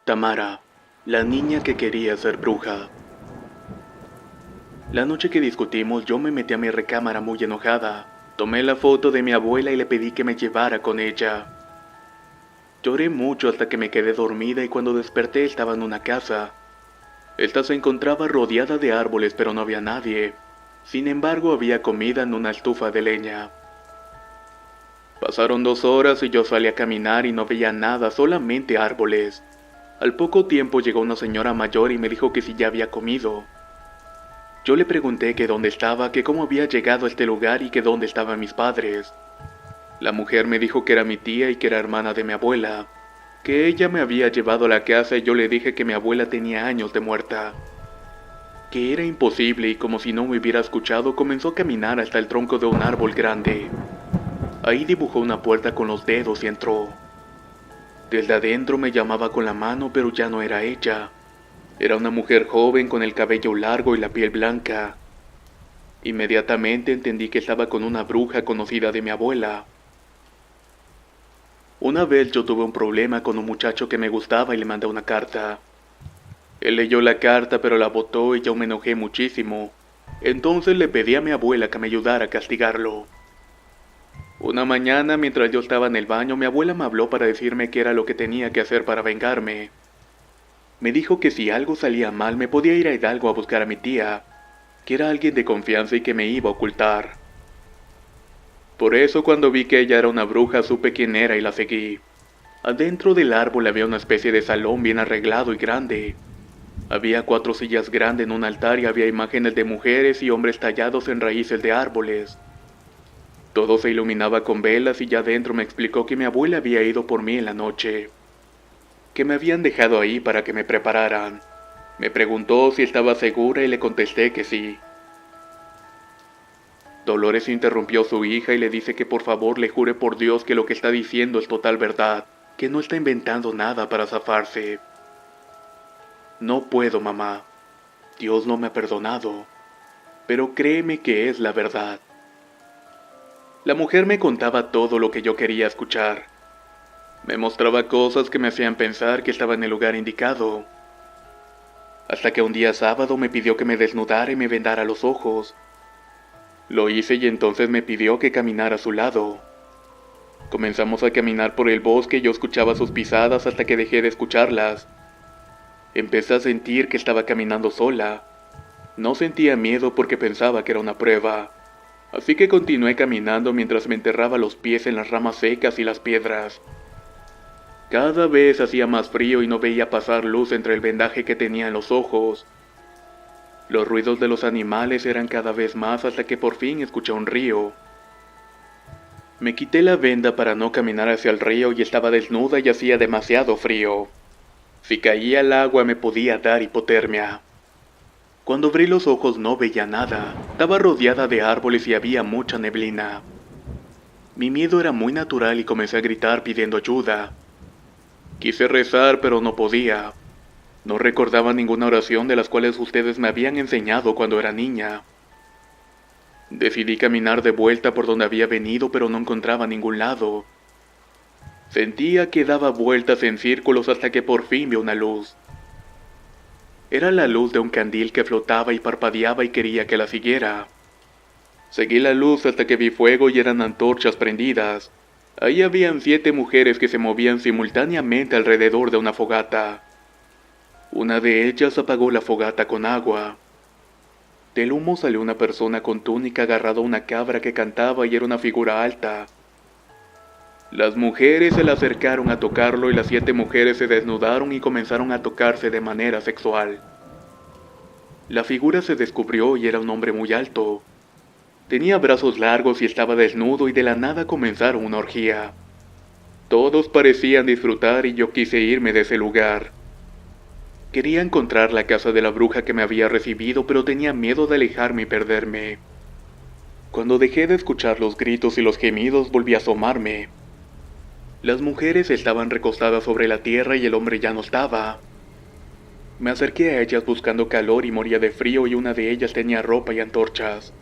Tamara, la niña que quería ser bruja. La noche que discutimos, yo me metí a mi recámara muy enojada. Tomé la foto de mi abuela y le pedí que me llevara con ella. Lloré mucho hasta que me quedé dormida y cuando desperté estaba en una casa. Esta se encontraba rodeada de árboles pero no había nadie. Sin embargo, había comida en una estufa de leña. Pasaron 2 horas y yo salí a caminar y no veía nada, solamente árboles. Al poco tiempo llegó una señora mayor y me dijo que si ya había comido. Yo le pregunté que dónde estaba, que cómo había llegado a este lugar y que dónde estaban mis padres. La mujer me dijo que era mi tía y que era hermana de mi abuela, que ella me había llevado a la casa y yo le dije que mi abuela tenía años de muerta. Que era imposible y como si no me hubiera escuchado comenzó a caminar hasta el tronco de un árbol grande. Ahí dibujó una puerta con los dedos y entró. Desde adentro me llamaba con la mano pero ya no era ella. Era una mujer joven con el cabello largo y la piel blanca. Inmediatamente entendí que estaba con una bruja conocida de mi abuela. Una vez yo tuve un problema con un muchacho que me gustaba y le mandé una carta. Él leyó la carta pero la botó y yo me enojé muchísimo. Entonces le pedí a mi abuela que me ayudara a castigarlo. Una mañana mientras yo estaba en el baño mi abuela me habló para decirme qué era lo que tenía que hacer para vengarme. Me dijo que si algo salía mal me podía ir a Hidalgo a buscar a mi tía, que era alguien de confianza y que me iba a ocultar. Por eso cuando vi que ella era una bruja supe quién era y la seguí. Adentro del árbol había una especie de salón bien arreglado y grande. Había 4 sillas grandes en un altar y había imágenes de mujeres y hombres tallados en raíces de árboles. Todo se iluminaba con velas y ya adentro me explicó que mi abuela había ido por mí en la noche, que me habían dejado ahí para que me prepararan. Me preguntó si estaba segura y le contesté que sí. Dolores interrumpió a su hija y le dice que por favor le jure por Dios que lo que está diciendo es total verdad, que no está inventando nada para zafarse. No puedo, mamá. Dios no me ha perdonado. Pero créeme que es la verdad. La mujer me contaba todo lo que yo quería escuchar. Me mostraba cosas que me hacían pensar que estaba en el lugar indicado. Hasta que un día sábado me pidió que me desnudara y me vendara los ojos. Lo hice y entonces me pidió que caminara a su lado. Comenzamos a caminar por el bosque y yo escuchaba sus pisadas hasta que dejé de escucharlas. Empecé a sentir que estaba caminando sola. No sentía miedo porque pensaba que era una prueba. Así que continué caminando mientras me enterraba los pies en las ramas secas y las piedras. Cada vez hacía más frío y no veía pasar luz entre el vendaje que tenía en los ojos. Los ruidos de los animales eran cada vez más hasta que por fin escuché un río. Me quité la venda para no caminar hacia el río y estaba desnuda y hacía demasiado frío. Si caía al agua me podía dar hipotermia. Cuando abrí los ojos no veía nada. Estaba rodeada de árboles y había mucha neblina. Mi miedo era muy natural y comencé a gritar pidiendo ayuda. Quise rezar pero no podía. No recordaba ninguna oración de las cuales ustedes me habían enseñado cuando era niña. Decidí caminar de vuelta por donde había venido pero no encontraba ningún lado. Sentía que daba vueltas en círculos hasta que por fin vi una luz. Era la luz de un candil que flotaba y parpadeaba y quería que la siguiera. Seguí la luz hasta que vi fuego y eran antorchas prendidas. Ahí habían 7 mujeres que se movían simultáneamente alrededor de una fogata. Una de ellas apagó la fogata con agua. Del humo salió una persona con túnica agarrada a una cabra que cantaba y era una figura alta. Las mujeres se le acercaron a tocarlo y las 7 mujeres se desnudaron y comenzaron a tocarse de manera sexual. La figura se descubrió y era un hombre muy alto. Tenía brazos largos y estaba desnudo y de la nada comenzaron una orgía. Todos parecían disfrutar y yo quise irme de ese lugar. Quería encontrar la casa de la bruja que me había recibido, pero tenía miedo de alejarme y perderme. Cuando dejé de escuchar los gritos y los gemidos, volví a asomarme. Las mujeres estaban recostadas sobre la tierra y el hombre ya no estaba. Me acerqué a ellas buscando calor y moría de frío y una de ellas tenía ropa y antorchas.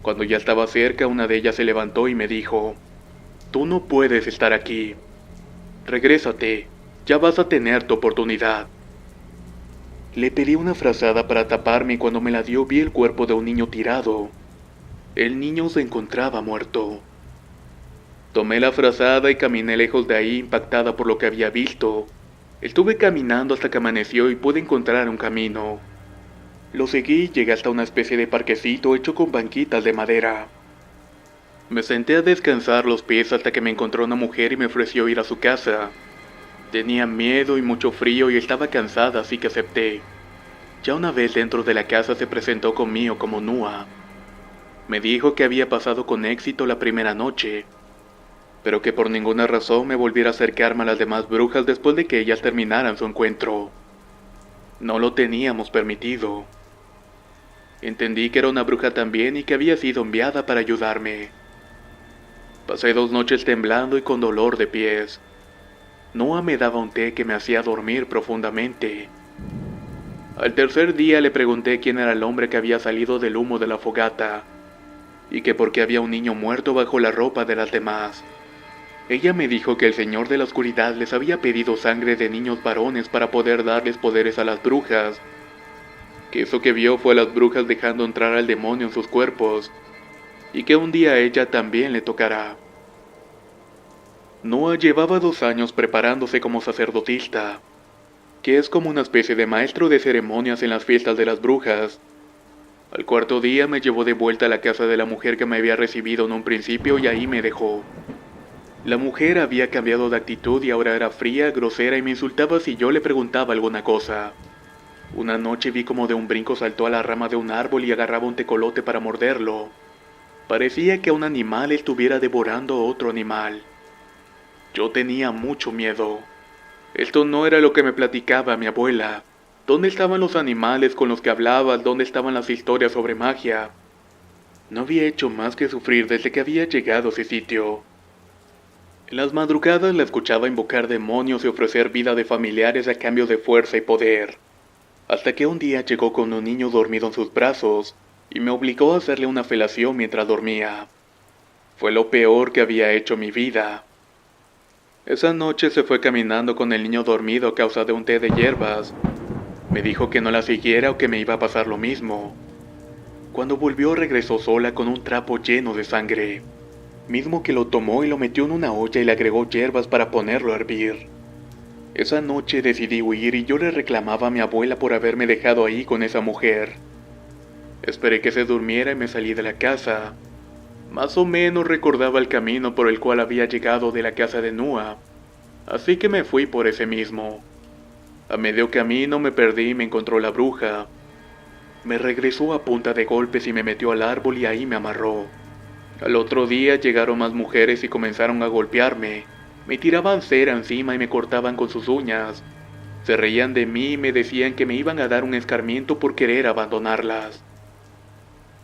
Cuando ya estaba cerca, una de ellas se levantó y me dijo: «Tú no puedes estar aquí. Regrésate. Ya vas a tener tu oportunidad. Le pedí una frazada para taparme y cuando me la dio vi el cuerpo de un niño tirado. El niño se encontraba muerto. Tomé la frazada y caminé lejos de ahí impactada por lo que había visto. Estuve caminando hasta que amaneció y pude encontrar un camino. Lo seguí y llegué hasta una especie de parquecito hecho con banquitas de madera. Me senté a descansar los pies hasta que me encontró una mujer y me ofreció ir a su casa. Tenía miedo y mucho frío y estaba cansada, así que acepté. Ya una vez dentro de la casa se presentó conmigo como Nua. Me dijo que había pasado con éxito la primera noche, pero que por ninguna razón me volviera a acercarme a las demás brujas después de que ellas terminaran su encuentro. No lo teníamos permitido. Entendí que era una bruja también y que había sido enviada para ayudarme. Pasé 2 noches temblando y con dolor de pies. Noah me daba un té que me hacía dormir profundamente. Al tercer día le pregunté quién era el hombre que había salido del humo de la fogata, y que por qué había un niño muerto bajo la ropa de las demás. Ella me dijo que el Señor de la Oscuridad les había pedido sangre de niños varones para poder darles poderes a las brujas, que eso que vio fue a las brujas dejando entrar al demonio en sus cuerpos, y que un día a ella también le tocará. Noah llevaba 2 años preparándose como sacerdotista, que es como una especie de maestro de ceremonias en las fiestas de las brujas. Al 4.º día me llevó de vuelta a la casa de la mujer que me había recibido en un principio y ahí me dejó. La mujer había cambiado de actitud y ahora era fría, grosera y me insultaba si yo le preguntaba alguna cosa. Una noche vi como de un brinco saltó a la rama de un árbol y agarraba un tecolote para morderlo. Parecía que un animal estuviera devorando a otro animal. Yo tenía mucho miedo. Esto no era lo que me platicaba mi abuela. ¿Dónde estaban los animales con los que hablaba? ¿Dónde estaban las historias sobre magia? No había hecho más que sufrir desde que había llegado a ese sitio. En las madrugadas la escuchaba invocar demonios y ofrecer vida de familiares a cambio de fuerza y poder. Hasta que un día llegó con un niño dormido en sus brazos y me obligó a hacerle una felación mientras dormía. Fue lo peor que había hecho en mi vida. Esa noche se fue caminando con el niño dormido a causa de un té de hierbas. Me dijo que no la siguiera o que me iba a pasar lo mismo. Cuando volvió regresó sola con un trapo lleno de sangre, mismo que lo tomó y lo metió en una olla y le agregó hierbas para ponerlo a hervir. Esa noche decidí huir y yo le reclamaba a mi abuela por haberme dejado ahí con esa mujer. Esperé que se durmiera y me salí de la casa. Más o menos recordaba el camino por el cual había llegado de la casa de Nua, así que me fui por ese mismo. A medio camino me perdí y me encontró la bruja. Me regresó a punta de golpes y me metió al árbol y ahí me amarró. Al otro día llegaron más mujeres y comenzaron a golpearme. Me tiraban cera encima y me cortaban con sus uñas. Se reían de mí y me decían que me iban a dar un escarmiento por querer abandonarlas.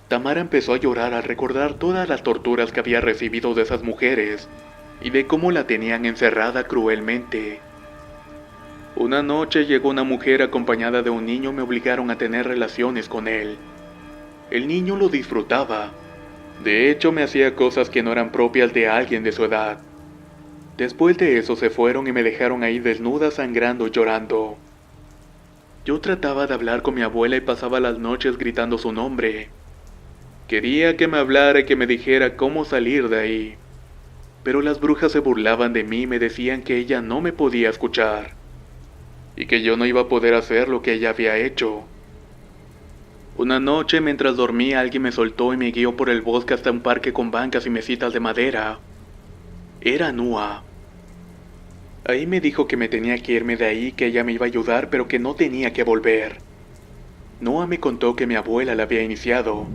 Tamara empezó a llorar al recordar todas las torturas que había recibido de esas mujeres y de cómo la tenían encerrada cruelmente. Una noche llegó una mujer acompañada de un niño y me obligaron a tener relaciones con él. El niño lo disfrutaba. De hecho, me hacía cosas que no eran propias de alguien de su edad. Después de eso se fueron y me dejaron ahí desnuda, sangrando y llorando. Yo trataba de hablar con mi abuela y pasaba las noches gritando su nombre. Quería que me hablara y que me dijera cómo salir de ahí. Pero las brujas se burlaban de mí y me decían que ella no me podía escuchar, y que yo no iba a poder hacer lo que ella había hecho. Una noche mientras dormía alguien me soltó y me guió por el bosque hasta un parque con bancas y mesitas de madera. Era Nua. Ahí me dijo que me tenía que irme de ahí, que ella me iba a ayudar pero que no tenía que volver. Nua me contó que mi abuela la había iniciado.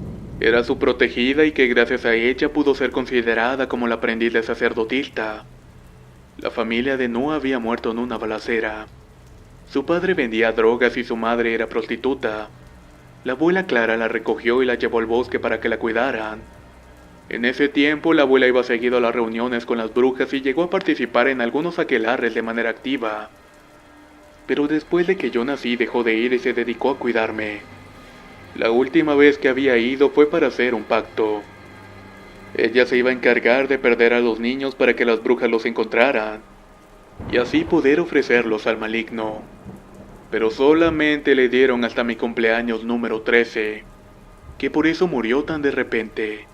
Era su protegida y que gracias a ella pudo ser considerada como la aprendiz de sacerdotista. La familia de Nua había muerto en una balacera. Su padre vendía drogas y su madre era prostituta. La abuela Clara la recogió y la llevó al bosque para que la cuidaran. En ese tiempo la abuela iba seguido a las reuniones con las brujas y llegó a participar en algunos aquelarres de manera activa. Pero después de que yo nací dejó de ir y se dedicó a cuidarme. La última vez que había ido fue para hacer un pacto. Ella se iba a encargar de perder a los niños para que las brujas los encontraran. y así poder ofrecerlos al maligno. Pero solamente le dieron hasta mi cumpleaños número 13, que por eso murió tan de repente.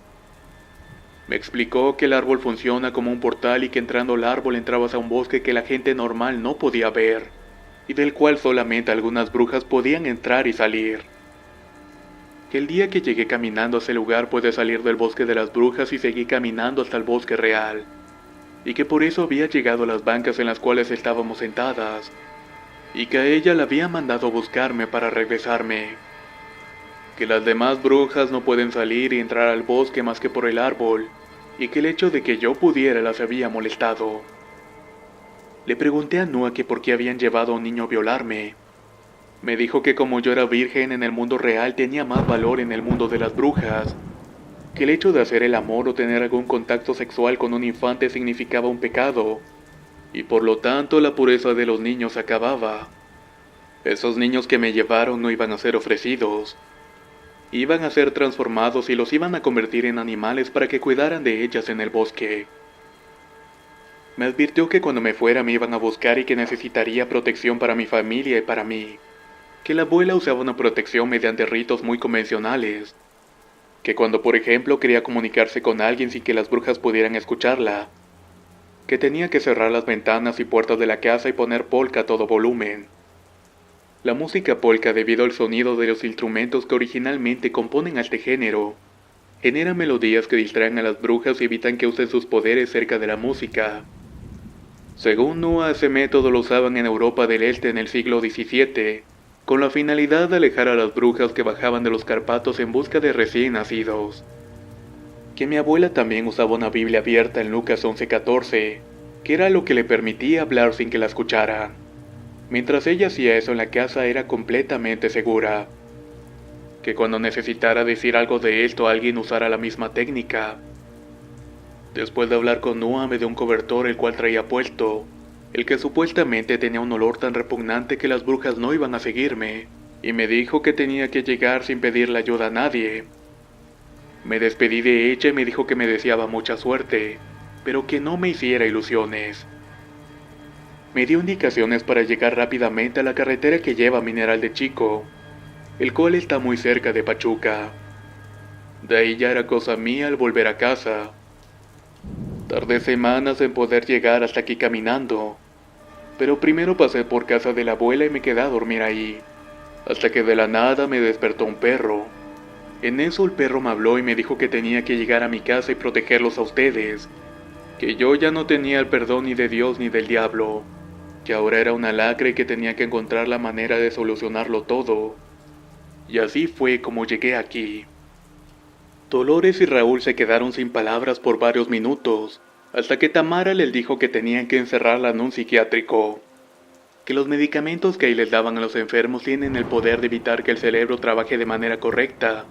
Me explicó que el árbol funciona como un portal y que entrando al árbol entrabas a un bosque que la gente normal no podía ver, y del cual solamente algunas brujas podían entrar y salir. Que el día que llegué caminando a ese lugar pude salir del bosque de las brujas y seguí caminando hasta el bosque real, y que por eso había llegado a las bancas en las cuales estábamos sentadas, y que a ella la había mandado a buscarme para regresarme. Que las demás brujas no pueden salir y entrar al bosque más que por el árbol, y que el hecho de que yo pudiera las había molestado. Le pregunté a Nua que por qué habían llevado a un niño a violarme. Me dijo que como yo era virgen en el mundo real tenía más valor en el mundo de las brujas, que el hecho de hacer el amor o tener algún contacto sexual con un infante significaba un pecado, y por lo tanto la pureza de los niños acababa. Esos niños que me llevaron no iban a ser ofrecidos. Iban a ser transformados y los iban a convertir en animales para que cuidaran de ellas en el bosque. Me advirtió que cuando me fuera me iban a buscar y que necesitaría protección para mi familia y para mí. Que la abuela usaba una protección mediante ritos muy convencionales. Que cuando por ejemplo quería comunicarse con alguien sin que las brujas pudieran escucharla. Que tenía que cerrar las ventanas y puertas de la casa y poner polka a todo volumen. La música polka, debido al sonido de los instrumentos que originalmente componen a este género, genera melodías que distraen a las brujas y evitan que usen sus poderes cerca de la música. Según Nua, ese método lo usaban en Europa del Este en el siglo XVII, con la finalidad de alejar a las brujas que bajaban de los Carpatos en busca de recién nacidos. Que mi abuela también usaba una Biblia abierta en Lucas 11:14, que era lo que le permitía hablar sin que la escucharan. Mientras ella hacía eso en la casa era completamente segura. Que cuando necesitara decir algo de esto alguien usara la misma técnica. Después de hablar con Nua me dio un cobertor el cual traía puesto, el que supuestamente tenía un olor tan repugnante que las brujas no iban a seguirme, y me dijo que tenía que llegar sin pedirle ayuda a nadie. Me despedí de ella y me dijo que me deseaba mucha suerte, pero que no me hiciera ilusiones. Me dio indicaciones para llegar rápidamente a la carretera que lleva a Mineral de Chico, el cual está muy cerca de Pachuca. De ahí ya era cosa mía al volver a casa. Tardé semanas en poder llegar hasta aquí caminando, pero primero pasé por casa de la abuela y me quedé a dormir ahí, hasta que de la nada me despertó un perro. En eso el perro me habló y me dijo que tenía que llegar a mi casa y protegerlos a ustedes, que yo ya no tenía el perdón ni de Dios ni del diablo, que ahora era una lacra y que tenía que encontrar la manera de solucionarlo todo. Y así fue como llegué aquí. Dolores y Raúl se quedaron sin palabras por varios minutos, hasta que Tamara les dijo que tenían que encerrarla en un psiquiátrico, que los medicamentos que ahí les daban a los enfermos tienen el poder de evitar que el cerebro trabaje de manera correcta,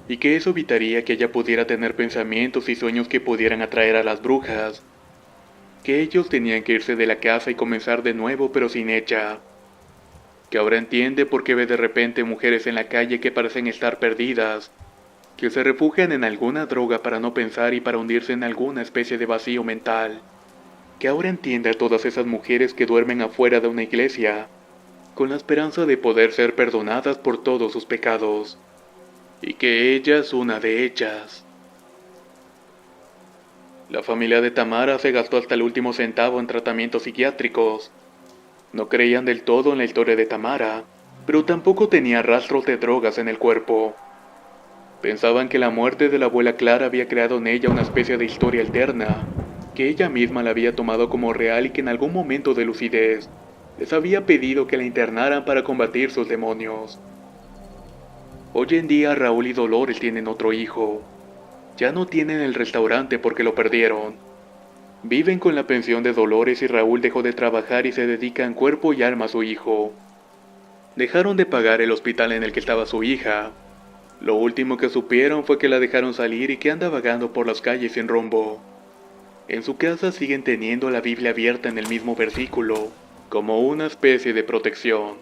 y que eso evitaría que ella pudiera tener pensamientos y sueños que pudieran atraer a las brujas, que ellos tenían que irse de la casa y comenzar de nuevo pero sin ella, que ahora entiende por qué ve de repente mujeres en la calle que parecen estar perdidas, que se refugian en alguna droga para no pensar y para hundirse en alguna especie de vacío mental, que ahora entiende a todas esas mujeres que duermen afuera de una iglesia, con la esperanza de poder ser perdonadas por todos sus pecados, y que ella es una de ellas. La familia de Tamara se gastó hasta el último centavo en tratamientos psiquiátricos. No creían del todo en la historia de Tamara, pero tampoco tenía rastros de drogas en el cuerpo. Pensaban que la muerte de la abuela Clara había creado en ella una especie de historia alterna, que ella misma la había tomado como real y que en algún momento de lucidez les había pedido que la internaran para combatir sus demonios. Hoy en día Raúl y Dolores tienen otro hijo. Ya no tienen el restaurante porque lo perdieron. Viven con la pensión de Dolores y Raúl dejó de trabajar y se dedica en cuerpo y alma a su hijo. Dejaron de pagar el hospital en el que estaba su hija. Lo último que supieron fue que la dejaron salir y que anda vagando por las calles sin rumbo. En su casa siguen teniendo la Biblia abierta en el mismo versículo, como una especie de protección.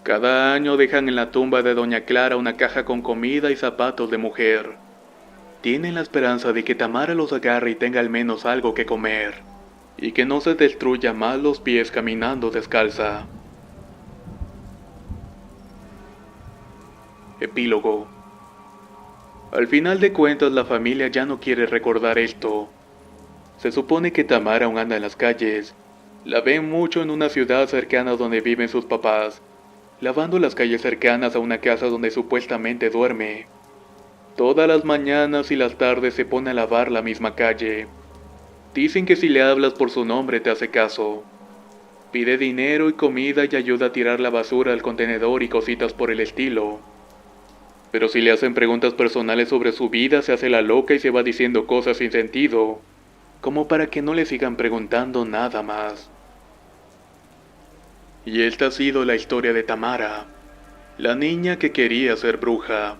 Cada año dejan en la tumba de Doña Clara una caja con comida y zapatos de mujer. Tienen la esperanza de que Tamara los agarre y tenga al menos algo que comer. y que no se destruya más los pies caminando descalza. Epílogo. Al final de cuentas, la familia ya no quiere recordar esto. Se supone que Tamara aún anda en las calles. La ven mucho en una ciudad cercana donde viven sus papás, lavando las calles cercanas a una casa donde supuestamente duerme. Todas las mañanas y las tardes se pone a lavar la misma calle. Dicen que si le hablas por su nombre te hace caso. Pide dinero y comida y ayuda a tirar la basura al contenedor y cositas por el estilo. Pero si le hacen preguntas personales sobre su vida, se hace la loca y se va diciendo cosas sin sentido, como para que no le sigan preguntando nada más. Y esta ha sido la historia de Tamara, la niña que quería ser bruja.